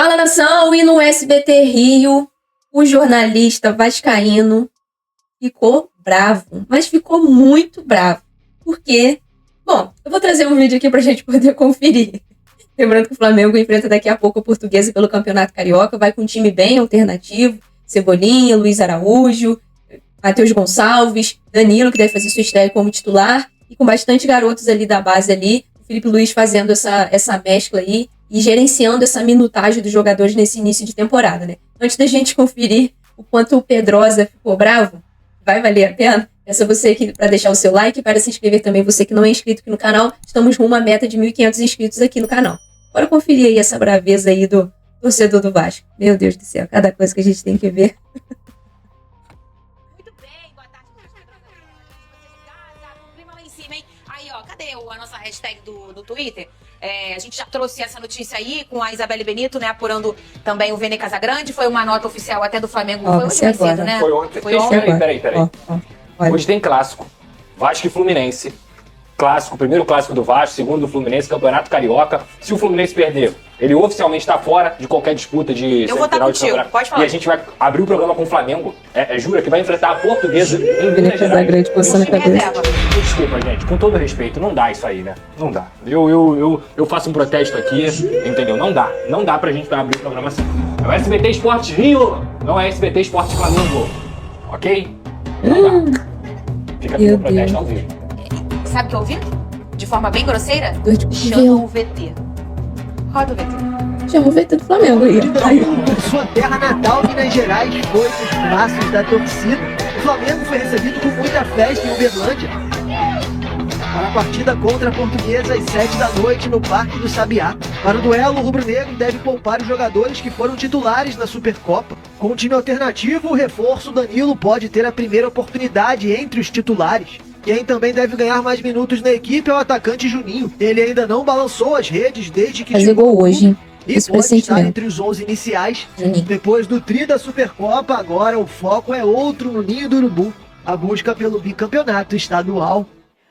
Fala, nação! E no SBT Rio, o jornalista vascaíno ficou bravo, mas ficou muito bravo. Por quê? Bom, eu vou trazer um vídeo aqui pra gente poder conferir. Lembrando que o Flamengo enfrenta daqui a pouco a Portuguesa pelo Campeonato Carioca, vai com um time bem alternativo, Cebolinha, Luiz Araújo, Matheus Gonçalves, Danilo, que deve fazer sua estreia como titular, e com bastante garotos ali da base ali, o Felipe Luiz fazendo essa mescla aí e gerenciando essa minutagem dos jogadores nesse início de temporada, né? Antes da gente conferir o quanto o Pedrosa ficou bravo, vai valer a pena? Peço a você aqui para deixar o seu like e para se inscrever também, você que não é inscrito aqui no canal. Estamos rumo à meta de 1.500 inscritos aqui no canal. Bora conferir aí essa braveza aí do torcedor do Vasco. Meu Deus do céu, cada coisa que a gente tem que ver. Muito bem, boa tarde, clima lá em cima, hein? Aí, ó, cadê a nossa hashtag do Twitter? A gente já trouxe essa notícia aí com a Isabelle Benito, né, apurando também o Vene Casagrande. Foi uma nota oficial até do Flamengo. Foi hoje mais cedo, né? Foi ontem. Foi ontem. Peraí. Hoje tem clássico. Vasco e Fluminense. Clássico, primeiro clássico do Vasco, segundo do Fluminense, Campeonato Carioca. Se o Fluminense perder, ele oficialmente está fora de qualquer disputa de Eu vou estar contigo, pode falar. E a gente vai abrir o programa com o Flamengo. Jura que vai enfrentar a Portuguesa em Minas Gerais. Desculpa, gente, com todo respeito, não dá isso aí, né? Não dá. Eu faço um protesto aqui, entendeu? Não dá pra gente abrir o programa assim. É o SBT Esportes Rio, não é SBT Esportes Flamengo. Ok? Não dá. Fica aqui o protesto ao vivo. Sabe o que eu ouvi? De forma bem grosseira? Chama o VT. Roda o VT. Chama o VT do Flamengo aí. Sua terra natal, Minas Gerais, foi dos braços da torcida. O Flamengo foi recebido com muita festa em Uberlândia para a partida contra a Portuguesa às 7 da noite no Parque do Sabiá. Para o duelo, o rubro-negro deve poupar os jogadores que foram titulares na Supercopa. Com o time alternativo, o reforço Danilo pode ter a primeira oportunidade entre os titulares. Quem também deve ganhar mais minutos na equipe é o atacante Juninho. Ele ainda não balançou as redes desde que fazer gol hoje, hein? E pode estar entre os 11 iniciais. Depois do tri da Supercopa, agora o foco é outro no Ninho do Urubu. A busca pelo bicampeonato estadual.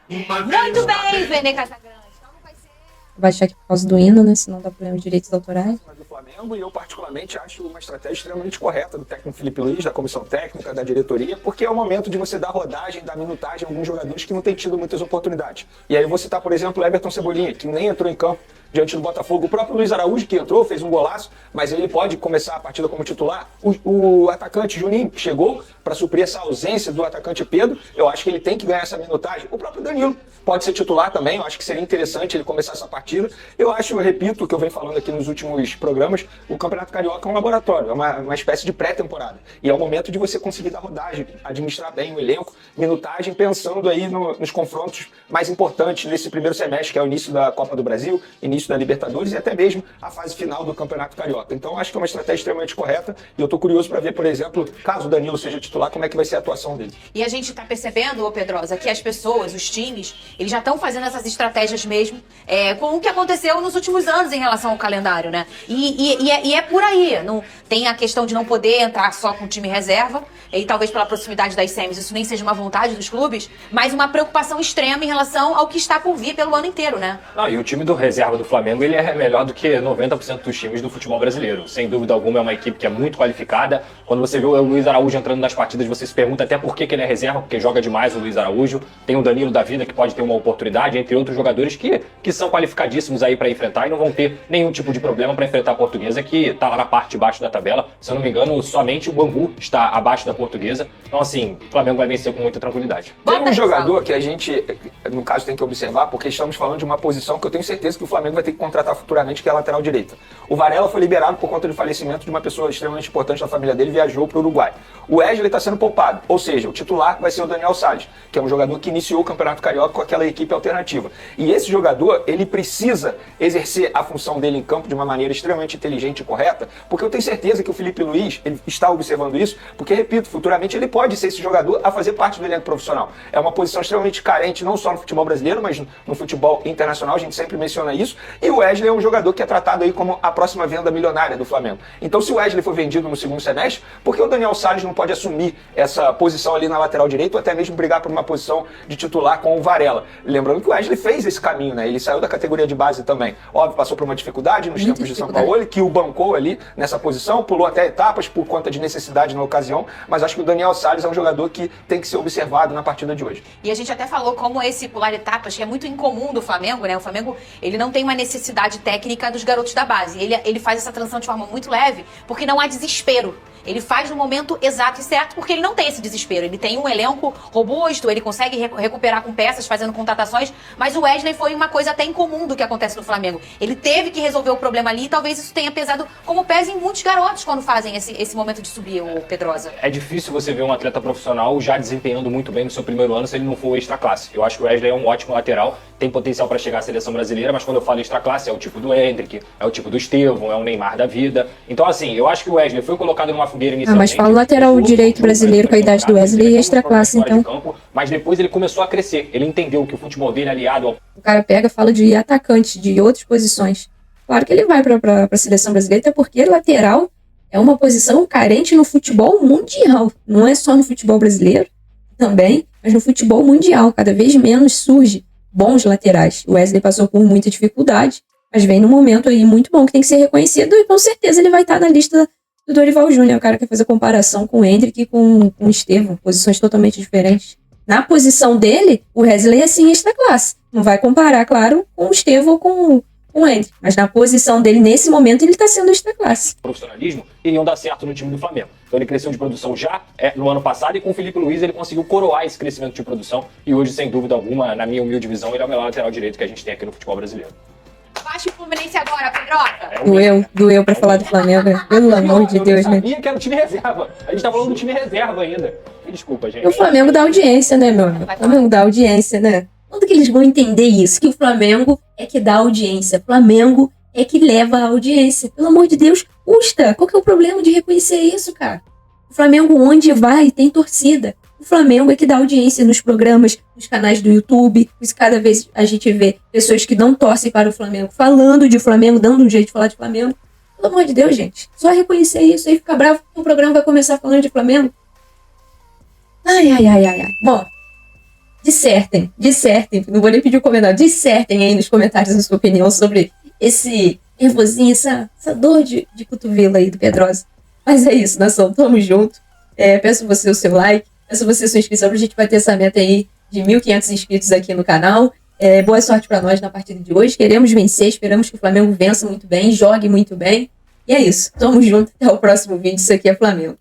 Muito bem, Vene Casagrande. Então não vai ser... Vai achar que por causa do hino, né? Senão dá problema de direitos autorais. Do Flamengo, e eu particularmente acho uma estratégia extremamente correta do técnico Felipe Luiz, da comissão técnica, da diretoria, porque é o momento de você dar rodagem, dar minutagem a alguns jogadores que não têm tido muitas oportunidades. E aí eu vou citar, por exemplo, o Everton Cebolinha, que nem entrou em campo diante do Botafogo. O próprio Luiz Araújo, que entrou, fez um golaço, mas ele pode começar a partida como titular. O atacante Juninho, que chegou para suprir essa ausência do atacante Pedro, eu acho que ele tem que ganhar essa minutagem. O próprio Danilo pode ser titular também, eu acho que seria interessante ele começar essa partida. Eu repito o que eu venho falando aqui nos últimos programas, o Campeonato Carioca é um laboratório, é uma espécie de pré-temporada. E é o momento de você conseguir dar rodagem, administrar bem o elenco, minutagem, pensando aí nos confrontos mais importantes nesse primeiro semestre, que é o início da Copa do Brasil, início da Libertadores e até mesmo a fase final do Campeonato Carioca. Então acho que é uma estratégia extremamente correta e eu estou curioso para ver, por exemplo, caso o Danilo seja titular, como é que vai ser a atuação dele. E a gente está percebendo, ô Pedrosa, que as pessoas, os times, eles já estão fazendo essas estratégias mesmo com o que aconteceu nos últimos anos em relação ao calendário, né? E é por aí. Não, tem a questão de não poder entrar só com o time reserva, e talvez pela proximidade das semis isso nem seja uma vontade dos clubes, mas uma preocupação extrema em relação ao que está por vir pelo ano inteiro, né? E o time do reserva do Flamengo, ele é melhor do que 90% dos times do futebol brasileiro. Sem dúvida alguma, é uma equipe que é muito qualificada. Quando você vê o Luiz Araújo entrando nas partidas, você se pergunta até por que ele é reserva, porque joga demais o Luiz Araújo. Tem o Danilo da vida, que pode ter uma oportunidade, entre outros jogadores que são qualificadíssimos aí para enfrentar e não vão ter nenhum tipo de problema para enfrentar a Portuguesa, que está lá na parte de baixo da tabela. Se eu não me engano, somente o Bangu está abaixo da Portuguesa. Então, assim, o Flamengo vai vencer com muita tranquilidade. Tem um jogador que a gente, no caso, tem que observar, porque estamos falando de uma posição que eu tenho certeza que o Flamengo vai ter que contratar futuramente, que é a lateral direita. O Varela foi liberado por conta do falecimento de uma pessoa extremamente importante da família dele, viajou para o Uruguai. O Wesley está sendo poupado, ou seja, o titular vai ser o Daniel Salles, que é um jogador que iniciou o Campeonato Carioca com aquela equipe alternativa. E esse jogador, ele precisa exercer a função dele em campo de uma maneira extremamente inteligente e correta, porque eu tenho certeza que o Felipe Luiz, ele está observando isso, porque, repito, futuramente ele pode ser esse jogador a fazer parte do elenco profissional. É uma posição extremamente carente, não só no futebol brasileiro, mas no futebol internacional, a gente sempre menciona isso, E o Wesley é um jogador que é tratado aí como a próxima venda milionária do Flamengo. Então, se o Wesley for vendido no segundo semestre, por que o Daniel Salles não pode assumir essa posição ali na lateral direita ou até mesmo brigar por uma posição de titular com o Varela? Lembrando que o Wesley fez esse caminho, né? Ele saiu da categoria de base também. Óbvio, passou por uma dificuldade nos tempos de São Paulo, que o bancou ali nessa posição, pulou até etapas por conta de necessidade na ocasião, mas acho que o Daniel Salles é um jogador que tem que ser observado na partida de hoje. E a gente até falou como esse pular etapas, que é muito incomum do Flamengo, né? O Flamengo, ele não tem uma necessidade técnica dos garotos da base. Ele faz essa transição de forma muito leve, porque não há desespero. Ele faz no momento exato e certo, porque ele não tem esse desespero. Ele tem um elenco robusto, ele consegue recuperar com peças, fazendo contratações, mas o Wesley foi uma coisa até incomum do que acontece no Flamengo. Ele teve que resolver o problema ali e talvez isso tenha pesado, como pesa em muitos garotos quando fazem esse momento de subir, o Pedrosa. É difícil você ver um atleta profissional já desempenhando muito bem no seu primeiro ano se ele não for extra classe. Eu acho que o Wesley é um ótimo lateral, tem potencial para chegar à seleção brasileira, mas quando eu falo extra classe é o tipo do Endrick, é o tipo do Estevão, é o Neymar da vida. Então assim, eu acho que o Wesley foi colocado numa fogueira inicialmente. Mas fala o lateral direito brasileiro com a idade do Wesley e extra classe, então. Campo, mas depois ele começou a crescer, ele entendeu que o futebol dele aliado ao... O cara pega, fala de atacante, de outras posições. Claro que ele vai para a seleção brasileira, até porque lateral é uma posição carente no futebol mundial. Não é só no futebol brasileiro também, mas no futebol mundial. Cada vez menos surge bons laterais. O Wesley passou por muita dificuldade, mas vem num momento aí muito bom que tem que ser reconhecido e com certeza ele vai estar na lista do Dorival Júnior. O cara quer fazer comparação com o Endrick e com o Estevão, posições totalmente diferentes. Na posição dele, o Wesley é sim extra classe. Não vai comparar, claro, com o Estevão ou com o Endrick, mas na posição dele, nesse momento, ele está sendo extra classe. Profissionalismo iriam dar certo no time do Flamengo. Então ele cresceu de produção já no ano passado e com o Felipe Luiz ele conseguiu coroar esse crescimento de produção e hoje, sem dúvida alguma, na minha humilde visão, ele é o melhor lateral direito que a gente tem aqui no futebol brasileiro. Baixa o Fluminense agora, Pedroca! Doeu pra falar do Flamengo, pelo amor de Deus, né? Eu sabia que era o time reserva. A gente tá falando do time reserva ainda. Desculpa, gente. E o Flamengo dá audiência, né, meu amigo? O Flamengo dá audiência, né? Quando que eles vão entender isso? Que o Flamengo é que dá audiência. O Flamengo é que leva a audiência. Pelo amor de Deus, custa. Qual que é o problema de reconhecer isso, cara? O Flamengo, onde vai, tem torcida. O Flamengo é que dá audiência nos programas, nos canais do YouTube. Por isso, cada vez a gente vê pessoas que não torcem para o Flamengo falando de Flamengo, dando um jeito de falar de Flamengo. Pelo amor de Deus, gente. Só reconhecer isso aí, ficar bravo que o programa vai começar falando de Flamengo. Ai. Bom, dissertem. Não vou nem pedir um comentário. Dissertem aí nos comentários a sua opinião sobre esse nervosinho, essa dor de cotovelo aí do Pedrosa. Mas é isso, nação. Tamo junto. Peço você o seu like. Peço você a sua inscrição pra gente bater essa meta aí de 1.500 inscritos aqui no canal. Boa sorte pra nós na partida de hoje. Queremos vencer, esperamos que o Flamengo vença muito bem, jogue muito bem. E é isso. Tamo junto. Até o próximo vídeo. Isso aqui é Flamengo.